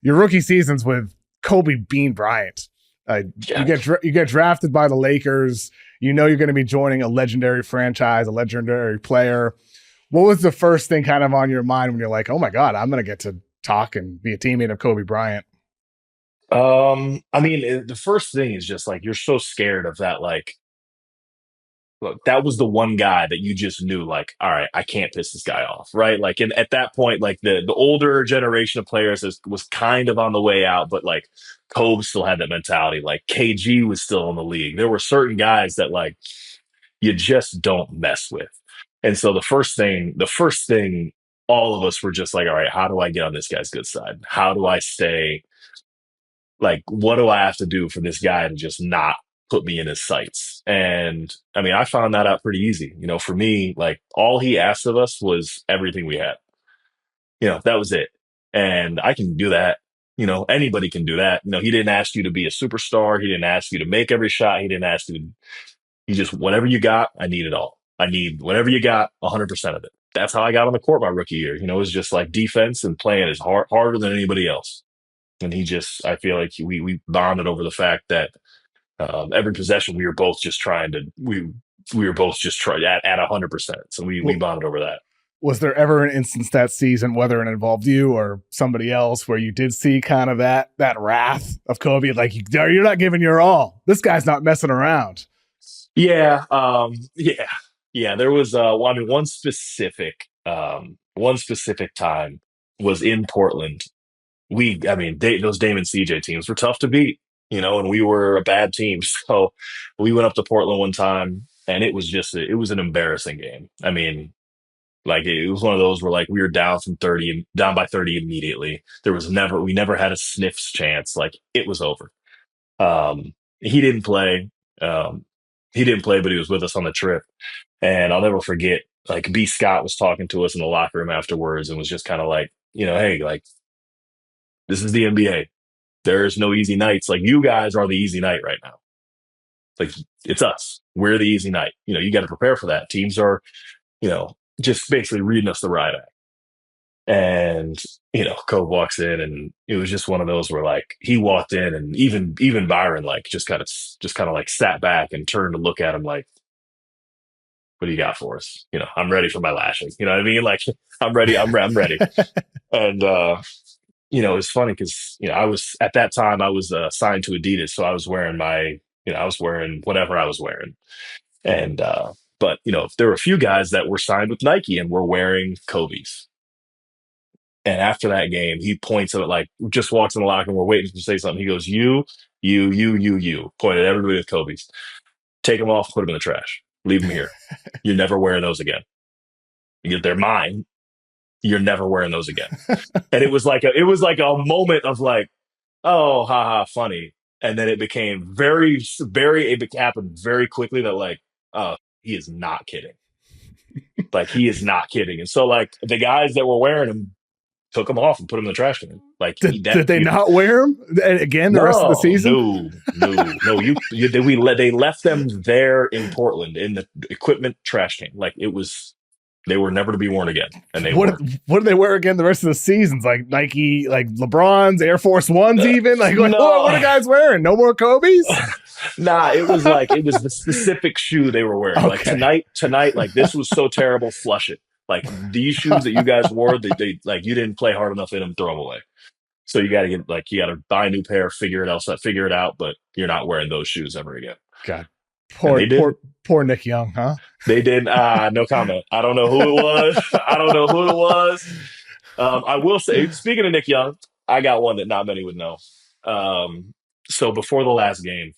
your rookie season's with Kobe Bean Bryant. Yeah. You get drafted by the Lakers. You know you're going to be joining a legendary franchise, a legendary player. What was the first thing kind of on your mind when you're like, oh my God, I'm going to get to talk and be a teammate of Kobe Bryant? I mean, the first thing is just like you're so scared of that. Like, look, that was the one guy that you just knew, like, all right, I can't piss this guy off, right? Like, and at that point, like the older generation of players was kind of on the way out, but like Kobe still had that mentality. Like KG was still in the league. There were certain guys that like you just don't mess with. And so the first thing, all of us were just like, all right, how do I get on this guy's good side? How do I stay? Like, what do I have to do for this guy to just not put me in his sights? And I mean, I found that out pretty easy. You know, for me, like all he asked of us was everything we had. You know, that was it. And I can do that. You know, anybody can do that. You know, he didn't ask you to be a superstar. He didn't ask you to make every shot. He didn't ask you to, he just, whatever you got, I need it all. I need whatever you got, 100% of it. That's how I got on the court my rookie year. You know, it was just like defense and playing as harder than anybody else. And he just, I feel like we bonded over the fact that every possession we were both just trying to, we were both just trying at 100%. So we bonded over that. Was there ever an instance that season, whether it involved you or somebody else, where you did see kind of that wrath of Kobe? Like, you're not giving your all. This guy's not messing around. Yeah. Yeah. There was, I mean, one specific time was in Portland. I mean, those Damon CJ teams were tough to beat, you know, and we were a bad team. So we went up to Portland one time and it was it was an embarrassing game. I mean, like it was one of those where like we were down from 30 and down by 30 immediately. We never had a sniffs chance. Like it was over. He didn't play. He didn't play, but he was with us on the trip. And I'll never forget, like B. Scott was talking to us in the locker room afterwards and was just kind of like, you know, hey, like, this is the NBA. There's no easy nights. Like you guys are the easy night right now. Like it's us. We're the easy night. You know, you got to prepare for that. Teams are, you know, just basically reading us the riot act. And, you know, Kobe walks in and it was just one of those where like he walked in and even Byron like just kind of like sat back and turned to look at him like, what do you got for us? You know, I'm ready for my lashing. You know what I mean? Like I'm ready. I'm ready. And you know, it's funny because, you know, I was at that time I was signed to Adidas. So I was wearing I was wearing whatever I was wearing. And, but, you know, there were a few guys that were signed with Nike and were wearing Kobe's. And after that game, he points at it like, just walks in the locker room. We're waiting to say something. He goes, you, pointed at everybody with Kobe's. Take them off, put them in the trash. Leave them here. You're never wearing those again. They're mine. You're never wearing those again. And it was like a moment of like, oh, haha, funny. And then it became it happened very quickly that like, he is not kidding. Like he is not kidding. And so like the guys that were wearing them took them off and put them in the trash can. Like did they not wear them again the rest of the season? No. They left them there in Portland in the equipment trash can. Like they were never to be worn again. And what did they wear again the rest of the seasons? Like Nike, like LeBron's, Air Force Ones, even? Like what are the guys wearing? No more Kobe's? Nah, it was the specific shoe they were wearing. Okay. Like tonight, like this was so terrible, flush it. Like these shoes that you guys wore, they like you didn't play hard enough in them, throw them away. So you got to buy a new pair, figure it out, but you're not wearing those shoes ever again. God. Poor Nick Young, huh? They did. No comment. I don't know who it was. I will say, speaking of Nick Young, I got one that not many would know. So before the last game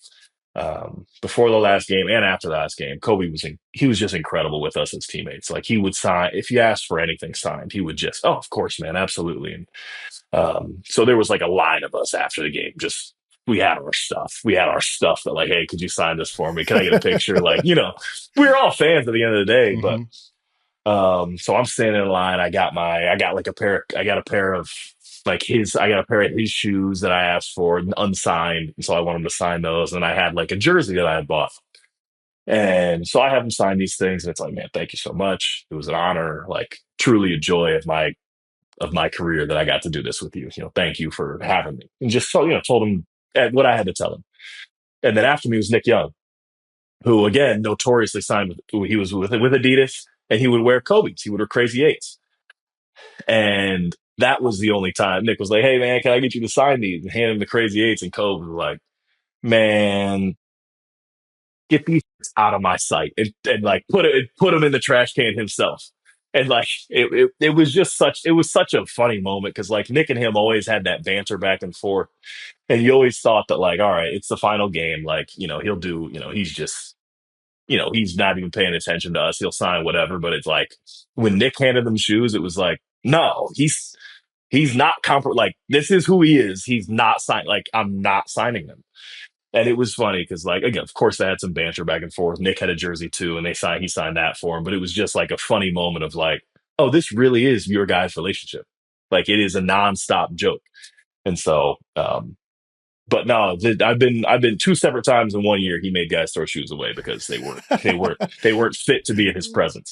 and after the last game, Kobe he was just incredible with us as teammates. Like he would sign, if you asked for anything signed, he would just, oh, of course, man, absolutely. And so there was like a line of us after the game, just we had our stuff. That like, hey, could you sign this for me? Can I get a picture? Like, you know, we were all fans at the end of the day, but so I'm standing in line. I got a pair of his shoes that I asked for unsigned. And so I want him to sign those. And I had like a jersey that I had bought. And so I have him sign these things. And it's like, man, thank you so much. It was an honor, like truly a joy of my of my career that I got to do this with you. Thank you for having me. And just told him what I had to tell him. And then after me was Nick Young, who again notoriously signed he was with Adidas, and he would wear Kobe's. He would wear Crazy Eights. And that was the only time Nick was like, "Hey man, can I get you to sign these?" And hand him the Crazy Eights, and Kobe was like, "Man, get these out of my sight," and like put him in the trash can himself. And like it was just such a funny moment because like Nick and him always had that banter back and forth, and you always thought that like, all right, it's the final game, like he'll do, he's just he's not even paying attention to us, he'll sign whatever. But it's like when Nick handed them shoes, it was like, no, he's not like this is who he is. He's not signing. Like I'm not signing them. And it was funny because, like, again, of course, they had some banter back and forth. Nick had a jersey too, and he signed that for him. But it was just like a funny moment of like, oh, this really is your guys' relationship. Like it is a nonstop joke. And so, but no, I've been two separate times in 1 year. He made guys throw shoes away because they weren't fit to be in his presence.